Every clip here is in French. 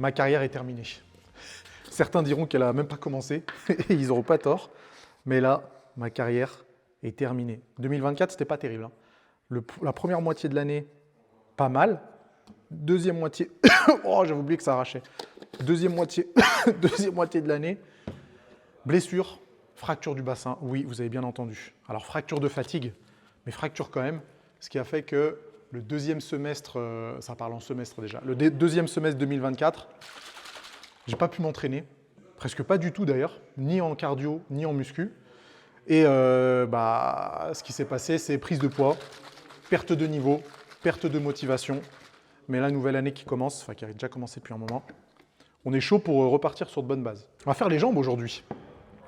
ma carrière est terminée. Certains diront qu'elle n'a même pas commencé, et ils n'auront pas tort. Mais là, ma carrière est terminée. 2024, c'était pas terrible, hein. La première moitié de l'année, pas mal. Deuxième moitié, oh, j'avais oublié que ça arrachait. Deuxième moitié, deuxième moitié de l'année, blessure, fracture du bassin. Oui, vous avez bien entendu. Alors, fracture de fatigue, mais fracture quand même. Ce qui a fait que le deuxième semestre, ça parle en semestre déjà, le deuxième semestre 2024, j'ai pas pu m'entraîner, presque pas du tout d'ailleurs, ni en cardio, ni en muscu. Et ce qui s'est passé, c'est prise de poids, perte de niveau, perte de motivation. Mais la nouvelle année qui commence, enfin qui a déjà commencé depuis un moment, on est chaud pour repartir sur de bonnes bases. On va faire les jambes aujourd'hui,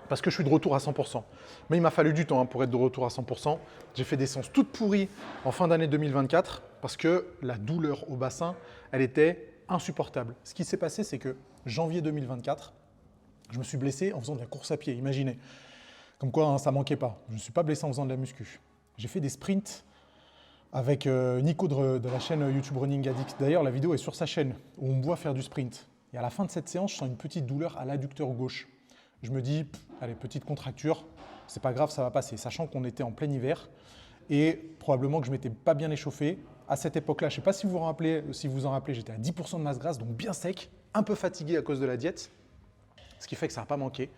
parce que je suis de retour à 100%. Mais il m'a fallu du temps pour être de retour à 100%. J'ai fait des séances toutes pourries en fin d'année 2024, parce que la douleur au bassin, elle était insupportable. Ce qui s'est passé, c'est que janvier 2024, je me suis blessé en faisant de la course à pied, imaginez. Comme quoi, hein, ça ne manquait pas. Je ne me suis pas blessé en faisant de la muscu. J'ai fait des sprints avec Nico de la chaîne YouTube Running Addict. D'ailleurs, la vidéo est sur sa chaîne où on me voit faire du sprint. Et à la fin de cette séance, je sens une petite douleur à l'adducteur gauche. Je me dis, allez, petite contracture, c'est pas grave, ça va passer. Sachant qu'on était en plein hiver et probablement que je m'étais pas bien échauffé. À cette époque-là, je ne sais pas si vous vous en rappelez, j'étais à 10% de masse grasse, donc bien sec, un peu fatigué à cause de la diète, ce qui fait que ça n'a pas manqué.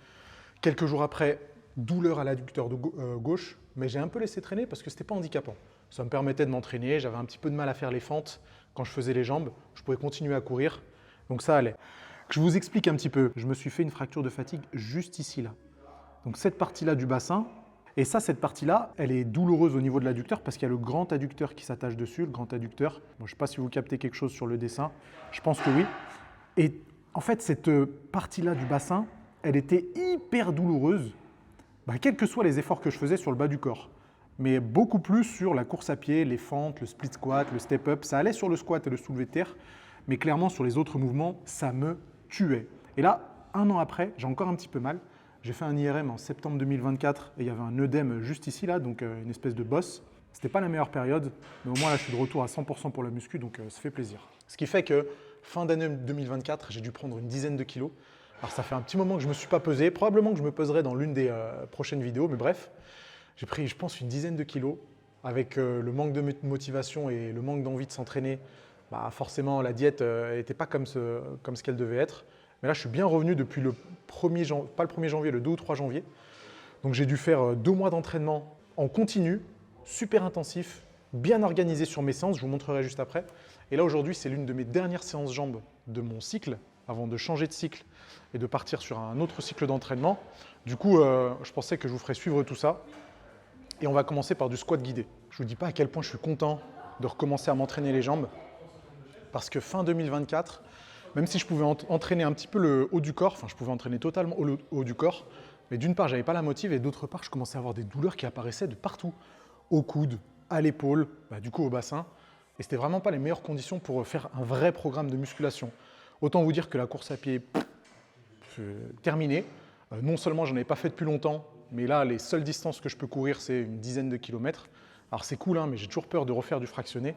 Quelques jours après, douleur à l'adducteur gauche, mais j'ai un peu laissé traîner parce que ce n'était pas handicapant. Ça me permettait de m'entraîner, j'avais un petit peu de mal à faire les fentes quand je faisais les jambes, je pouvais continuer à courir, donc ça allait. Je vous explique un petit peu, je me suis fait une fracture de fatigue juste ici, là. Donc cette partie-là du bassin, et ça, cette partie-là, elle est douloureuse au niveau de l'adducteur parce qu'il y a le grand adducteur qui s'attache dessus, le grand adducteur. Bon, je ne sais pas si vous captez quelque chose sur le dessin, je pense que oui. Et en fait, cette partie-là du bassin, elle était hyper douloureuse, quels que soient les efforts que je faisais sur le bas du corps. Mais beaucoup plus sur la course à pied, les fentes, le split squat, le step up. Ça allait sur le squat et le soulevé de terre, mais clairement sur les autres mouvements, ça me tuait. Et là, un an après, j'ai encore un petit peu mal. J'ai fait un IRM en septembre 2024 et il y avait un œdème juste ici, là, donc une espèce de bosse. C'était pas la meilleure période, mais au moins là, je suis de retour à 100% pour la muscu, donc ça fait plaisir. Ce qui fait que fin d'année 2024, j'ai dû prendre une dizaine de kilos. Alors ça fait un petit moment que je ne me suis pas pesé, probablement que je me peserai dans l'une des prochaines vidéos, mais bref, j'ai pris, je pense, une dizaine de kilos. Avec le manque de motivation et le manque d'envie de s'entraîner, forcément la diète n'était pas comme ce qu'elle devait être. Mais là, je suis bien revenu depuis le 1er janvier, pas le 1er janvier, le 2 ou 3 janvier. Donc j'ai dû faire 2 mois d'entraînement en continu, super intensif, bien organisé sur mes séances, je vous montrerai juste après. Et là aujourd'hui, c'est l'une de mes dernières séances jambes de mon cycle, avant de changer de cycle et de partir sur un autre cycle d'entraînement. Du coup, je pensais que je vous ferais suivre tout ça. Et on va commencer par du squat guidé. Je ne vous dis pas à quel point je suis content de recommencer à m'entraîner les jambes, parce que fin 2024, même si je pouvais entraîner un petit peu le haut du corps, enfin je pouvais entraîner totalement le haut du corps, mais d'une part, je n'avais pas la motive et d'autre part, je commençais à avoir des douleurs qui apparaissaient de partout, au coude, à l'épaule, du coup au bassin. Et c'était vraiment pas les meilleures conditions pour faire un vrai programme de musculation. Autant vous dire que la course à pied, terminée. Non seulement j'en avais pas fait depuis longtemps, mais là, les seules distances que je peux courir, c'est une dizaine de kilomètres. Alors c'est cool, hein, mais j'ai toujours peur de refaire du fractionné.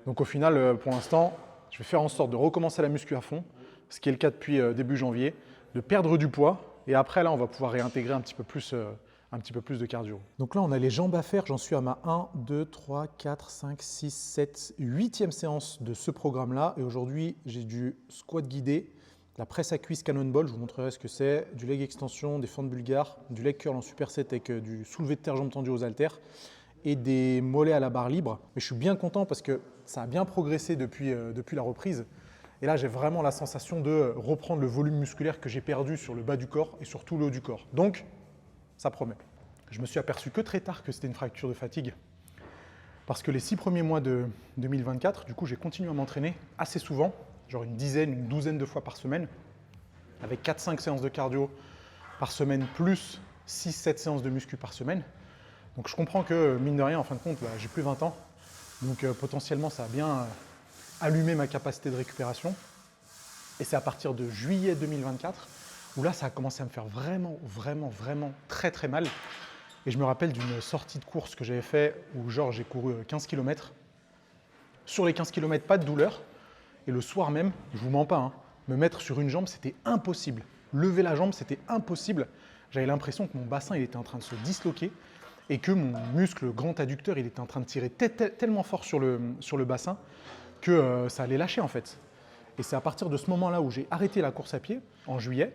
Donc au final, pour l'instant, je vais faire en sorte de recommencer la muscu à fond, ce qui est le cas depuis début janvier, de perdre du poids. Et après, là, on va pouvoir réintégrer un petit peu plus de cardio. Donc là, on a les jambes à faire. J'en suis à ma 1, 2, 3, 4, 5, 6, 7, 8e séance de ce programme-là. Et aujourd'hui, j'ai du squat guidé, la presse à cuisse cannonball, je vous montrerai ce que c'est, du leg extension, des fentes bulgares, du leg curl en superset avec du soulevé de terre jambes tendues aux haltères et des mollets à la barre libre. Mais je suis bien content parce que ça a bien progressé depuis la reprise. Et là, j'ai vraiment la sensation de reprendre le volume musculaire que j'ai perdu sur le bas du corps et sur tout le haut du corps. Donc, ça promet. Je me suis aperçu que très tard que c'était une fracture de fatigue parce que les 6 premiers mois de 2024, du coup, j'ai continué à m'entraîner assez souvent, genre une dizaine, une douzaine de fois par semaine, avec 4-5 séances de cardio par semaine, plus 6-7 séances de muscu par semaine. Donc je comprends que, mine de rien, en fin de compte, j'ai plus 20 ans, donc potentiellement ça a bien allumé ma capacité de récupération. Et c'est à partir de juillet 2024 où là, ça a commencé à me faire vraiment très très mal. Et je me rappelle d'une sortie de course que j'avais fait où genre j'ai couru 15 km. Sur les 15 km, pas de douleur. Et le soir même, je vous mens pas, hein, Me mettre sur une jambe, c'était impossible. Lever la jambe, c'était impossible. J'avais l'impression que mon bassin il était en train de se disloquer et que mon muscle grand adducteur il était en train de tirer tellement fort sur le bassin que ça allait lâcher en fait. Et c'est à partir de ce moment-là où j'ai arrêté la course à pied, en juillet.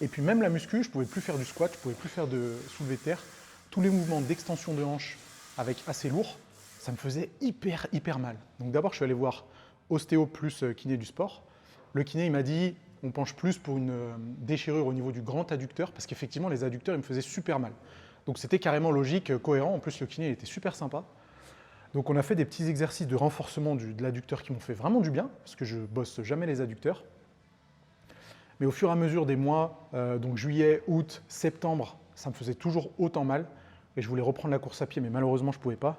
Et puis même la muscu, je ne pouvais plus faire du squat, je ne pouvais plus faire de soulevé de terre. Tous les mouvements d'extension de hanche avec assez lourd, ça me faisait hyper mal. Donc d'abord, je suis allé voir ostéo plus kiné du sport. Le kiné, il m'a dit, on penche plus pour une déchirure au niveau du grand adducteur, parce qu'effectivement, les adducteurs, ils me faisaient super mal. Donc c'était carrément logique, cohérent. En plus, le kiné, il était super sympa. Donc on a fait des petits exercices de renforcement de l'adducteur qui m'ont fait vraiment du bien, parce que je bosse jamais les adducteurs. Mais au fur et à mesure des mois, donc juillet, août, septembre, ça me faisait toujours autant mal. Et je voulais reprendre la course à pied, mais malheureusement, je ne pouvais pas.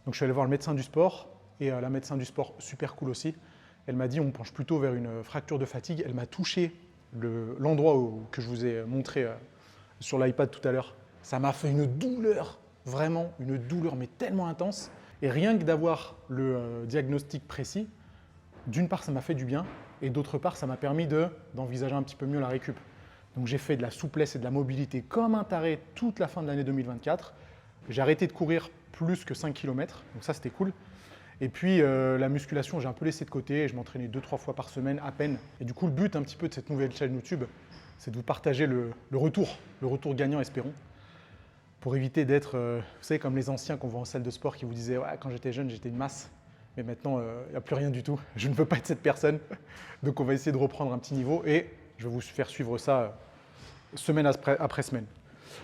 Donc je suis allé voir le médecin du sport, et la médecin du sport, super cool aussi. Elle m'a dit on penche plutôt vers une fracture de fatigue. Elle m'a touché l'endroit que je vous ai montré sur l'iPad tout à l'heure. Ça m'a fait une douleur, vraiment une douleur, mais tellement intense. Et rien que d'avoir le diagnostic précis, d'une part, ça m'a fait du bien, et d'autre part, ça m'a permis d'envisager un petit peu mieux la récup. Donc j'ai fait de la souplesse et de la mobilité comme un taré toute la fin de l'année 2024. J'ai arrêté de courir plus que 5 km, donc ça c'était cool. Et puis la musculation, j'ai un peu laissé de côté, je m'entraînais 2-3 fois par semaine à peine. Et du coup, le but un petit peu de cette nouvelle chaîne YouTube, c'est de vous partager le retour gagnant, espérons. Pour éviter d'être, vous savez, comme les anciens qu'on voit en salle de sport qui vous disaient ouais, quand j'étais jeune, j'étais une masse, mais maintenant, il n'y a plus rien du tout. Je ne veux pas être cette personne. Donc, on va essayer de reprendre un petit niveau et je vais vous faire suivre ça semaine après semaine.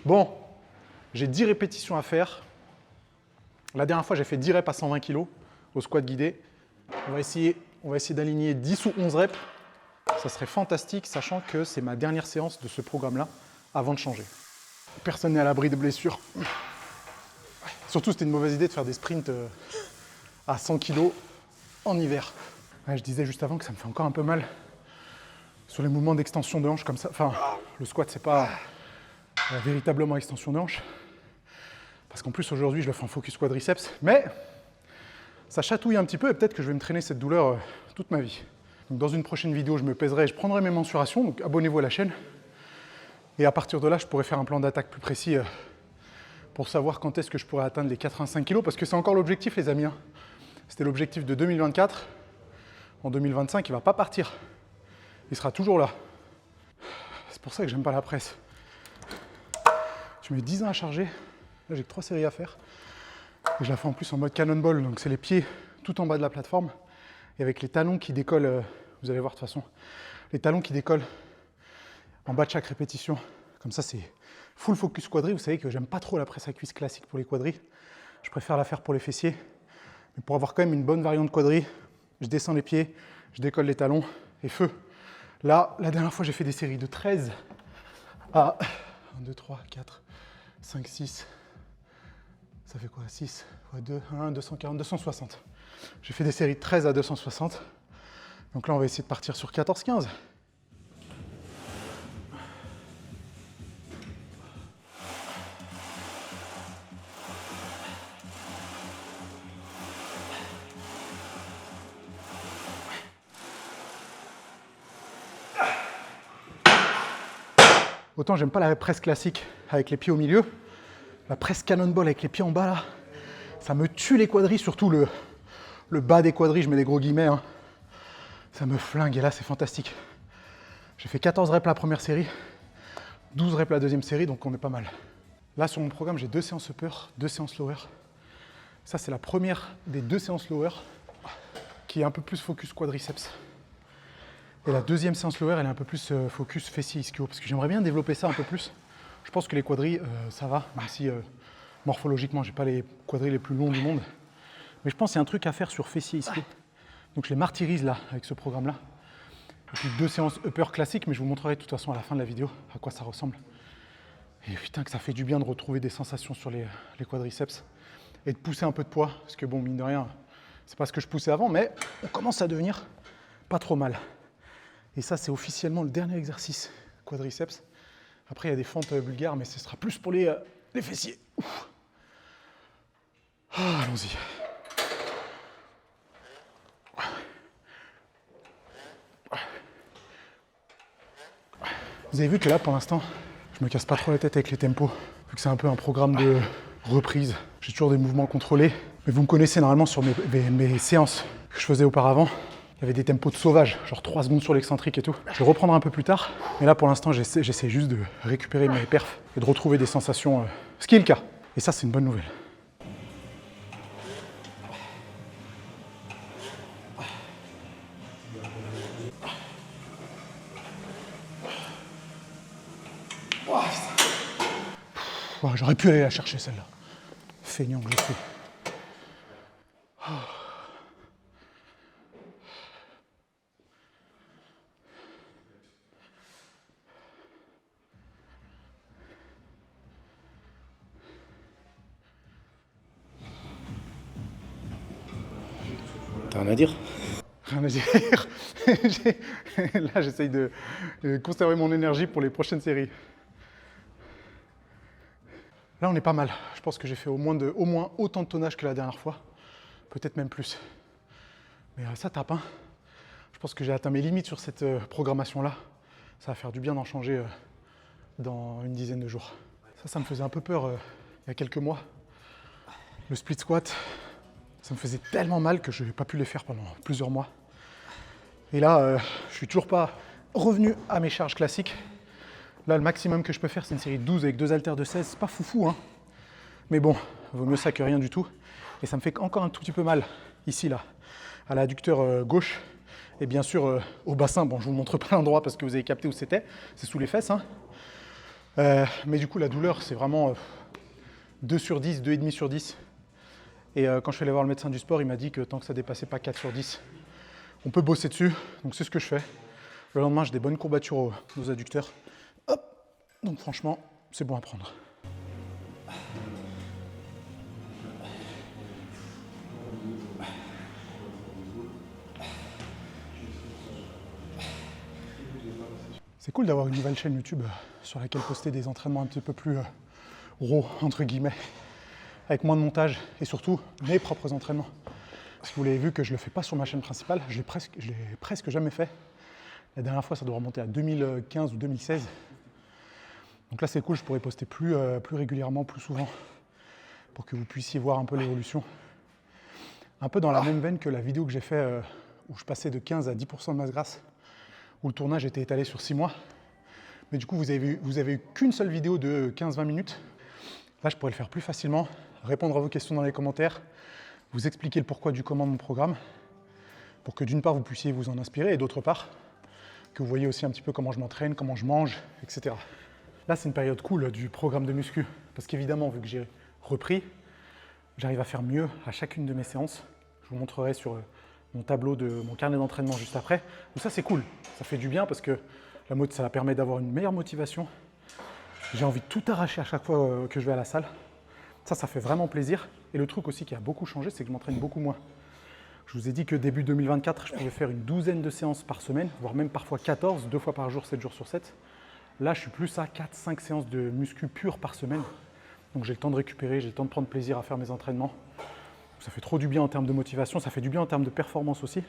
Bon, j'ai 10 répétitions à faire. La dernière fois, j'ai fait 10 reps à 120 kg au squat guidé. On va essayer d'aligner 10 ou 11 reps. Ça serait fantastique, sachant que c'est ma dernière séance de ce programme-là avant de changer. Personne n'est à l'abri de blessures. Surtout, c'était une mauvaise idée de faire des sprints à 100 kg en hiver. Ouais, je disais juste avant que ça me fait encore un peu mal sur les mouvements d'extension de hanche comme ça. Enfin, le squat, c'est pas véritablement extension de hanche. Parce qu'en plus, aujourd'hui, je le fais en focus quadriceps. Mais ça chatouille un petit peu et peut-être que je vais me traîner cette douleur toute ma vie. Donc, dans une prochaine vidéo, je me pèserai, je prendrai mes mensurations. Donc, abonnez-vous à la chaîne. Et à partir de là, je pourrai faire un plan d'attaque plus précis pour savoir quand est-ce que je pourrais atteindre les 85 kg. Parce que c'est encore l'objectif, les amis. C'était l'objectif de 2024. En 2025, il ne va pas partir. Il sera toujours là. C'est pour ça que j'aime pas la presse. Je mets 10 ans à charger. Là, j'ai que 3 séries à faire. Et je la fais en plus en mode cannonball. Donc, c'est les pieds tout en bas de la plateforme. Et avec les talons qui décollent. Vous allez voir de toute façon. Les talons qui décollent en bas de chaque répétition. Comme ça, c'est full focus quadri. Vous savez que j'aime pas trop la presse à cuisse classique pour les quadris. Je préfère la faire pour les fessiers. Mais pour avoir quand même une bonne variante quadri, je descends les pieds, je décolle les talons et feu. Là, la dernière fois, j'ai fait des séries de 13 à 1, 2, 3, 4, 5, 6. Ça fait quoi? 6 x 2, 1, 240, 260. J'ai fait des séries de 13 à 260. Donc là, on va essayer de partir sur 14, 15. Autant j'aime pas la presse classique avec les pieds au milieu, la presse cannonball avec les pieds en bas là, ça me tue les quadris, surtout le bas des quadris, je mets des gros guillemets, hein. Ça me flingue et là c'est fantastique. J'ai fait 14 reps la première série, 12 reps la deuxième série, donc on est pas mal. Là sur mon programme j'ai 2 séances upper, 2 séances lower. Ça c'est la première des 2 séances lower qui est un peu plus focus quadriceps. Et la deuxième séance lower, elle est un peu plus focus fessier ischio, parce que j'aimerais bien développer ça un peu plus. Je pense que les quadris, ça va. Bah, si morphologiquement, j'ai pas les quadris les plus longs du monde, mais je pense qu'il y a un truc à faire sur fessier ischio. Donc je les martyrise là, avec ce programme-là. Et puis 2 séances upper classiques, mais je vous montrerai de toute façon à la fin de la vidéo à quoi ça ressemble. Et putain que ça fait du bien de retrouver des sensations sur les quadriceps et de pousser un peu de poids, parce que bon, mine de rien, c'est pas ce que je poussais avant, mais on commence à devenir pas trop mal. Et ça, c'est officiellement le dernier exercice quadriceps. Après, il y a des fentes bulgares, mais ce sera plus pour les fessiers. Ah, allons-y. Vous avez vu que là, pour l'instant, je me casse pas trop la tête avec les tempos, vu que c'est un peu un programme de reprise. J'ai toujours des mouvements contrôlés. Mais vous me connaissez normalement sur mes séances que je faisais auparavant. Il y avait des tempos de sauvage, genre 3 secondes sur l'excentrique et tout. Je vais reprendre un peu plus tard. Mais là, pour l'instant, j'essaie juste de récupérer mes perfs et de retrouver des sensations, ce qui est le cas. Et ça, c'est une bonne nouvelle. Oh, j'aurais pu aller la chercher celle-là. Feignant que je suis. Oh. T'as rien à dire? Rien à dire. Là, j'essaye de conserver mon énergie pour les prochaines séries. Là, on est pas mal. Je pense que j'ai fait au moins autant de tonnage que la dernière fois. Peut-être même plus. Mais ça tape, hein. Je pense que j'ai atteint mes limites sur cette programmation-là. Ça va faire du bien d'en changer dans une dizaine de jours. Ça me faisait un peu peur il y a quelques mois. Le split squat, ça me faisait tellement mal que je n'ai pas pu les faire pendant plusieurs mois. Et là, je suis toujours pas revenu à mes charges classiques. Là, le maximum que je peux faire, c'est une série de 12 avec 2 haltères de 16. C'est pas foufou, hein. Mais bon, vaut mieux ça que rien du tout. Et ça me fait encore un tout petit peu mal, ici, là, à l'adducteur gauche. Et bien sûr, au bassin, bon, je vous montre pas l'endroit parce que vous avez capté où c'était. C'est sous les fesses, hein. Mais du coup, la douleur, c'est vraiment 2 sur 10, 2,5 sur 10. Et quand je suis allé voir le médecin du sport, il m'a dit que tant que ça dépassait pas 4 sur 10, on peut bosser dessus. Donc c'est ce que je fais. Le lendemain, j'ai des bonnes courbatures aux adducteurs. Hop. Donc franchement, c'est bon à prendre. C'est cool d'avoir une nouvelle chaîne YouTube sur laquelle poster des entraînements un petit peu plus raw, entre guillemets, avec moins de montage et surtout mes propres entraînements. Parce que vous l'avez vu que je ne le fais pas sur ma chaîne principale, je l'ai presque jamais fait. La dernière fois, ça doit remonter à 2015 ou 2016. Donc là, c'est cool, je pourrais poster plus régulièrement, plus souvent, pour que vous puissiez voir un peu l'évolution. Un peu dans la même veine que la vidéo que j'ai fait où je passais de 15 à 10% de masse grasse, où le tournage était étalé sur 6 mois. Mais du coup, vous avez eu qu'une seule vidéo de 15-20 minutes. Là, je pourrais le faire plus facilement, répondre à vos questions dans les commentaires, vous expliquer le pourquoi du comment de mon programme, pour que d'une part, vous puissiez vous en inspirer, et d'autre part, que vous voyez aussi un petit peu comment je m'entraîne, comment je mange, etc. Là, c'est une période cool du programme de muscu, parce qu'évidemment, vu que j'ai repris, j'arrive à faire mieux à chacune de mes séances. Je vous montrerai sur mon tableau de mon carnet d'entraînement juste après. Donc ça, c'est cool, ça fait du bien parce que ça permet d'avoir une meilleure motivation. J'ai envie de tout arracher à chaque fois que je vais à la salle. Ça fait vraiment plaisir. Et le truc aussi qui a beaucoup changé, c'est que je m'entraîne beaucoup moins. Je vous ai dit que début 2024, je pouvais faire une douzaine de séances par semaine, voire même parfois 14, 2 fois par jour, 7 jours sur 7. Là, je suis plus à 4-5 séances de muscu pur par semaine. Donc j'ai le temps de récupérer, j'ai le temps de prendre plaisir à faire mes entraînements. Ça fait trop du bien en termes de motivation, ça fait du bien en termes de performance aussi.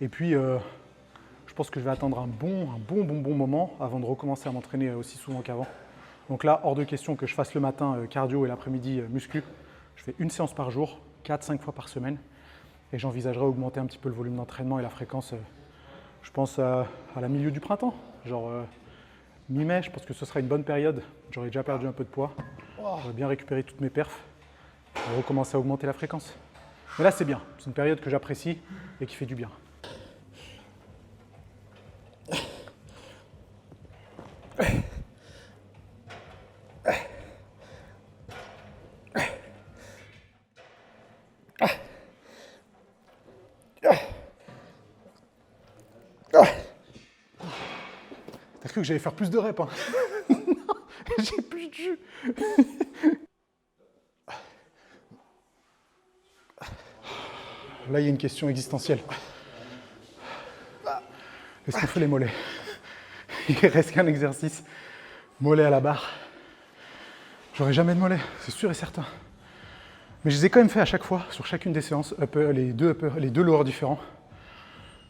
Et puis, je pense que je vais attendre un bon moment avant de recommencer à m'entraîner aussi souvent qu'avant. Donc là, hors de question que je fasse le matin cardio et l'après-midi muscu. Je fais une séance par jour, 4-5 fois par semaine. Et j'envisagerais augmenter un petit peu le volume d'entraînement et la fréquence, je pense, à la milieu du printemps. Genre mi-mai, je pense que ce sera une bonne période. J'aurai déjà perdu un peu de poids. J'aurai bien récupéré toutes mes perfs. Et recommencer à augmenter la fréquence. Mais là, c'est bien. C'est une période que j'apprécie et qui fait du bien. T'as cru que j'allais faire plus de reps, hein? Non, j'ai plus de jus. Là, il y a une question existentielle. Est-ce qu'on fait les mollets? Il reste qu'un exercice. Mollets à la barre. J'aurai jamais de mollets, c'est sûr et certain. Mais je les ai quand même fait à chaque fois, sur chacune des séances, les deux lowers différents.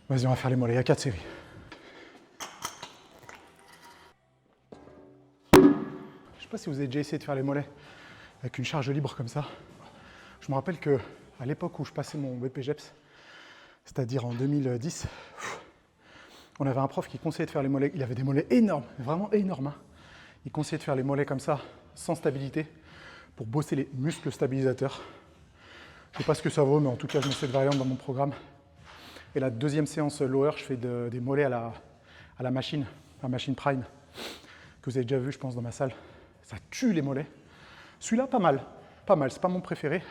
Vas-y, on va faire les mollets, il y a 4 séries. pas si vous avez déjà essayé de faire les mollets avec une charge libre comme ça. Je me rappelle qu'à l'époque où je passais mon BPGEPS, c'est-à-dire en 2010, on avait un prof qui conseillait de faire les mollets. Il avait des mollets énormes, vraiment énormes. Hein. Il conseillait de faire les mollets comme ça, sans stabilité, pour bosser les muscles stabilisateurs. Je ne sais pas ce que ça vaut, mais en tout cas, je mets cette variante dans mon programme. Et la deuxième séance lower, je fais des mollets à la machine Prime, que vous avez déjà vu, je pense, dans ma salle. Ça tue les mollets. Celui-là, pas mal. Pas mal, c'est pas mon préféré.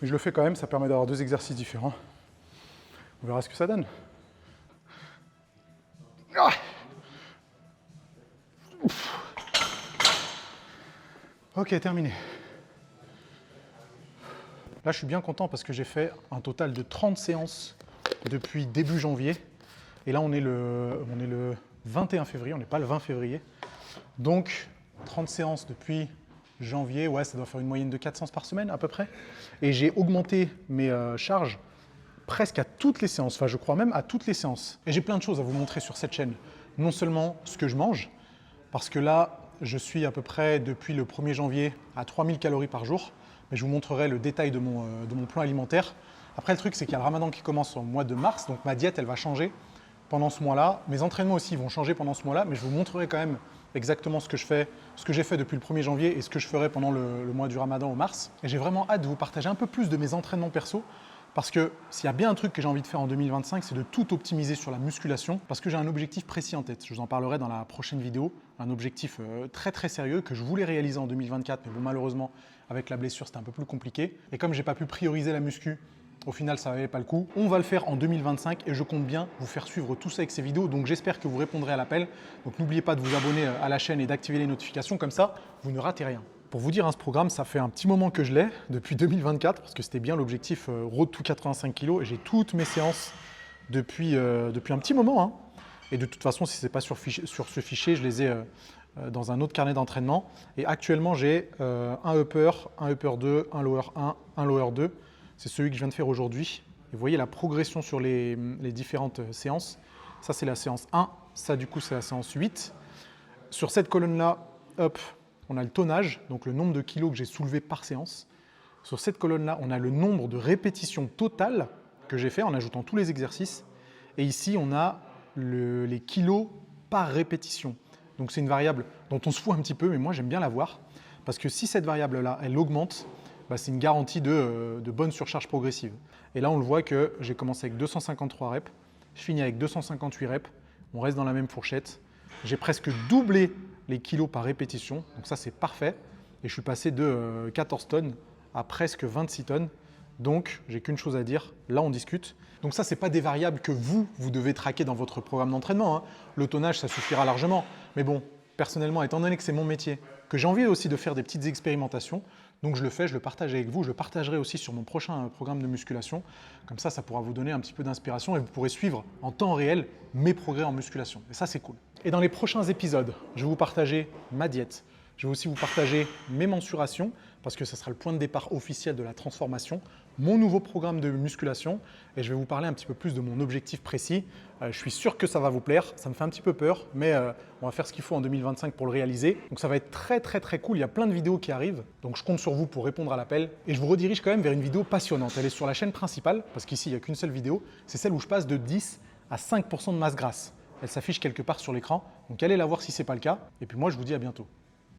Mais je le fais quand même, ça permet d'avoir 2 exercices différents. On verra ce que ça donne. Ah, ok, terminé. Là, je suis bien content parce que j'ai fait un total de 30 séances depuis début janvier. Et là, on est le 21 février, on n'est pas le 20 février. Donc, 30 séances depuis janvier, ouais, ça doit faire une moyenne de 4 séances par semaine à peu près. Et j'ai augmenté mes charges presque à toutes les séances, enfin je crois même à toutes les séances. Et j'ai plein de choses à vous montrer sur cette chaîne. Non seulement ce que je mange, parce que là, je suis à peu près depuis le 1er janvier à 3000 calories par jour, mais je vous montrerai le détail de mon plan alimentaire. Après, le truc, c'est qu'il y a le ramadan qui commence au mois de mars, donc ma diète, elle va changer pendant ce mois-là. Mes entraînements aussi vont changer pendant ce mois-là, mais je vous montrerai quand même exactement ce que je fais, ce que j'ai fait depuis le 1er janvier et ce que je ferai pendant le mois du ramadan au mars. Et j'ai vraiment hâte de vous partager un peu plus de mes entraînements perso, parce que s'il y a bien un truc que j'ai envie de faire en 2025, c'est de tout optimiser sur la musculation, parce que j'ai un objectif précis en tête. Je vous en parlerai dans la prochaine vidéo, un objectif très très sérieux que je voulais réaliser en 2024, mais bon, malheureusement, avec la blessure, c'était un peu plus compliqué. Et comme j'ai pas pu prioriser la muscu, au final, ça valait pas le coup. On va le faire en 2025 et je compte bien vous faire suivre tout ça avec ces vidéos. Donc j'espère que vous répondrez à l'appel. Donc n'oubliez pas de vous abonner à la chaîne et d'activer les notifications, comme ça, vous ne ratez rien. Pour vous dire, ce programme, ça fait un petit moment que je l'ai, depuis 2024, parce que c'était bien l'objectif Road to 85 kg, et j'ai toutes mes séances depuis un petit moment. Hein. Et de toute façon, si ce n'est pas sur ce fichier, je les ai dans un autre carnet d'entraînement. Et actuellement, j'ai un upper 2, un lower 1, un lower 2. C'est celui que je viens de faire aujourd'hui. Et vous voyez la progression sur les différentes séances. Ça, c'est la séance 1. Ça, du coup, c'est la séance 8. Sur cette colonne-là, hop, on a le tonnage, donc le nombre de kilos que j'ai soulevé par séance. Sur cette colonne-là, on a le nombre de répétitions totales que j'ai fait en ajoutant tous les exercices. Et ici, on a les kilos par répétition. Donc c'est une variable dont on se fout un petit peu, mais moi j'aime bien la voir. Parce que si cette variable-là, elle augmente, bah, c'est une garantie de bonne surcharge progressive. Et là, on le voit que j'ai commencé avec 253 reps, je finis avec 258 reps, on reste dans la même fourchette. J'ai presque doublé les kilos par répétition, donc ça c'est parfait. Et je suis passé de 14 tonnes à presque 26 tonnes. Donc, j'ai qu'une chose à dire, là on discute. Donc ça, ce n'est pas des variables que vous devez traquer dans votre programme d'entraînement. Hein. Le tonnage, ça suffira largement. Mais bon, personnellement, étant donné que c'est mon métier, que j'ai envie aussi de faire des petites expérimentations, donc je le fais, je le partage avec vous, je le partagerai aussi sur mon prochain programme de musculation. Comme ça pourra vous donner un petit peu d'inspiration et vous pourrez suivre en temps réel mes progrès en musculation. Et ça, c'est cool. Et dans les prochains épisodes, je vais vous partager ma diète. Je vais aussi vous partager mes mensurations parce que ça sera le point de départ officiel de la transformation, mon nouveau programme de musculation et je vais vous parler un petit peu plus de mon objectif précis. Je suis sûr que ça va vous plaire, ça me fait un petit peu peur, mais on va faire ce qu'il faut en 2025 pour le réaliser. Donc ça va être très très très cool, il y a plein de vidéos qui arrivent, donc je compte sur vous pour répondre à l'appel et je vous redirige quand même vers une vidéo passionnante. Elle est sur la chaîne principale parce qu'ici il n'y a qu'une seule vidéo, c'est celle où je passe de 10 à 5% de masse grasse. Elle s'affiche quelque part sur l'écran, donc allez la voir si ce n'est pas le cas et puis moi je vous dis à bientôt.